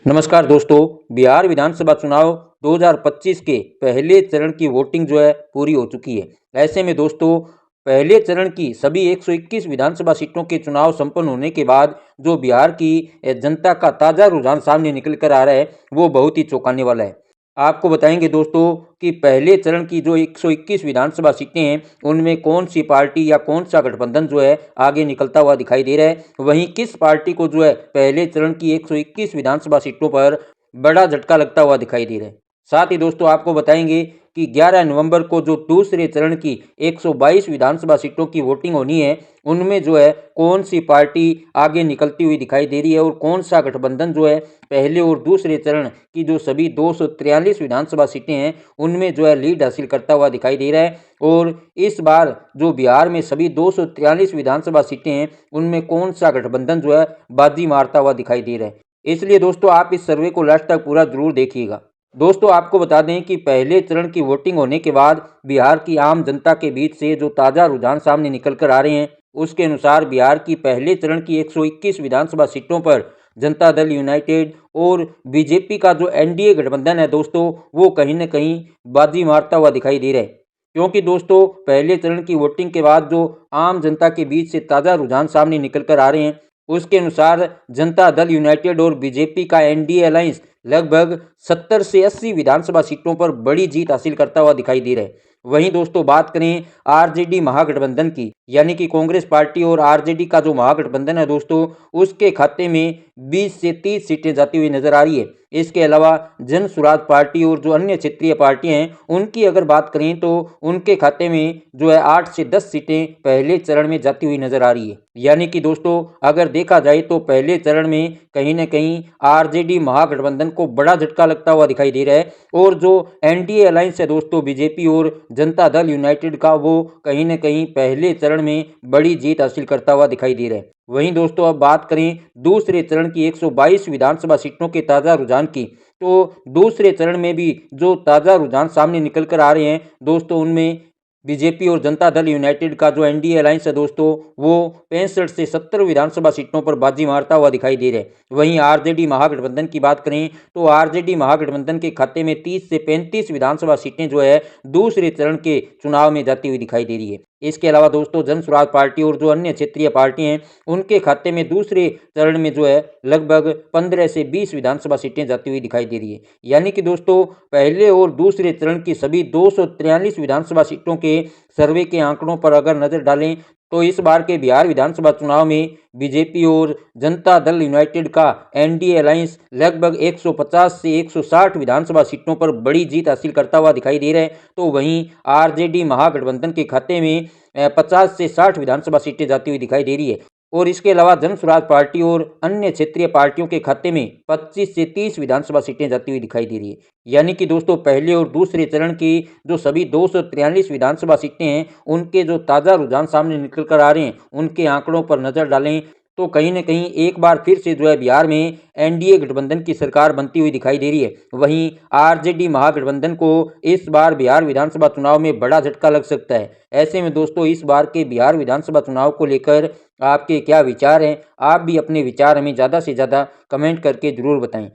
नमस्कार दोस्तों। बिहार विधानसभा चुनाव 2025 के पहले चरण की वोटिंग जो है पूरी हो चुकी है। ऐसे में दोस्तों पहले चरण की सभी 121 विधानसभा सीटों के चुनाव संपन्न होने के बाद जो बिहार की जनता का ताज़ा रुझान सामने निकल कर आ रहा है वो बहुत ही चौंकाने वाला है। आपको बताएंगे दोस्तों कि पहले चरण की जो 121 विधानसभा सीटें हैं उनमें कौन सी पार्टी या कौन सा गठबंधन जो है आगे निकलता हुआ दिखाई दे रहा है, वहीं किस पार्टी को जो है पहले चरण की 121 विधानसभा सीटों पर बड़ा झटका लगता हुआ दिखाई दे रहा है। साथ ही दोस्तों आपको बताएंगे कि 11 नवंबर को जो दूसरे चरण की 122 विधानसभा सीटों की वोटिंग होनी है उनमें जो है कौन सी पार्टी आगे निकलती हुई दिखाई दे रही है और कौन सा गठबंधन जो है पहले और दूसरे चरण की जो सभी 243 विधानसभा सीटें हैं उनमें जो है लीड हासिल करता हुआ दिखाई दे रहा है। और इस बार जो बिहार में सभी 243 विधानसभा सीटें हैं उनमें कौन सा गठबंधन जो है बाजी मारता हुआ दिखाई दे रहा है। इसलिए दोस्तों आप इस सर्वे को लास्ट तक पूरा जरूर देखिएगा। दोस्तों आपको बता दें कि पहले चरण की वोटिंग होने के बाद बिहार की आम जनता के बीच से जो ताज़ा रुझान सामने निकल कर आ रहे हैं उसके अनुसार बिहार की पहले चरण की 121 विधानसभा सीटों पर जनता दल यूनाइटेड और बीजेपी का जो एनडीए गठबंधन है दोस्तों वो कहीं न कहीं बाजी मारता हुआ दिखाई दे रहा है। क्योंकि दोस्तों पहले चरण की वोटिंग के बाद जो आम जनता के बीच से ताज़ा रुझान सामने निकल कर आ रहे हैं उसके अनुसार जनता दल यूनाइटेड और बीजेपी का एनडीए अलायंस लगभग 70 से 80 विधानसभा सीटों पर बड़ी जीत हासिल करता हुआ दिखाई दे रहा है। वहीं दोस्तों बात करें आरजेडी महागठबंधन की, यानी कि कांग्रेस पार्टी और आरजेडी का जो महागठबंधन है दोस्तों उसके खाते में 20 से 30 सीटें जाती हुई नजर आ रही है। इसके अलावा जन स्वराज पार्टी और जो अन्य क्षेत्रीय पार्टियां हैं उनकी अगर बात करें तो उनके खाते में जो है 8 से 10 सीटें पहले चरण में जाती हुई नजर आ रही है। यानी कि दोस्तों अगर देखा जाए तो पहले चरण में कहीं न कहीं आरजेडी महागठबंधन को बड़ा झटका लगता हुआ दिखाई दे रहा है और जो एनडीए अलायंस है दोस्तों बीजेपी और जनता दल यूनाइटेड का वो कहीं न कहीं पहले चरण में बड़ी जीत हासिल करता हुआ दिखाई दे रहा है। वहीं दोस्तों अब बात करें दूसरे चरण की 122 विधानसभा सीटों के ताज़ा रुझान की, तो दूसरे चरण में भी जो ताज़ा रुझान सामने निकल कर आ रहे हैं दोस्तों उनमें बीजेपी और जनता दल यूनाइटेड का जो एनडीए अलायंस है दोस्तों वो 65 से 70 विधानसभा सीटों पर बाजी मारता हुआ दिखाई दे रहा है। वहीं आरजेडी महागठबंधन की बात करें तो आरजेडी महागठबंधन के खाते में 30 से 35 विधानसभा सीटें जो है दूसरे चरण के चुनाव में जाती हुई दिखाई दे रही है। इसके अलावा दोस्तों जन स्वराज पार्टी और जो अन्य क्षेत्रीय पार्टियां हैं उनके खाते में दूसरे चरण में जो है लगभग 15 से 20 विधानसभा सीटें जाती हुई दिखाई दे रही है। यानी कि दोस्तों पहले और दूसरे चरण की सभी 243 विधानसभा सीटों के सर्वे के आंकड़ों पर अगर नजर डालें तो इस बार के बिहार विधानसभा चुनाव में बीजेपी और जनता दल यूनाइटेड का एनडीए अलायंस लगभग 150 से 160 विधानसभा सीटों पर बड़ी जीत हासिल करता हुआ दिखाई दे रहा है। तो वहीं आरजेडी महागठबंधन के खाते में 50 से 60 विधानसभा सीटें जाती हुई दिखाई दे रही है और इसके अलावा जन स्वराज पार्टी और अन्य क्षेत्रीय पार्टियों के खाते में 25 से 30 विधानसभा सीटें जाती हुई दिखाई दे रही है। यानी कि दोस्तों पहले और दूसरे चरण की जो सभी 243 विधानसभा सीटें हैं उनके जो ताज़ा रुझान सामने निकल कर आ रहे हैं उनके आंकड़ों पर नज़र डालें तो कहीं न कहीं एक बार फिर से जो है बिहार में एनडीए गठबंधन की सरकार बनती हुई दिखाई दे रही है। वहीं आरजेडी महागठबंधन को इस बार बिहार विधानसभा चुनाव में बड़ा झटका लग सकता है। ऐसे में दोस्तों इस बार के बिहार विधानसभा चुनाव को लेकर आपके क्या विचार हैं? आप भी अपने विचार हमें ज़्यादा से ज़्यादा कमेंट करके ज़रूर बताएं।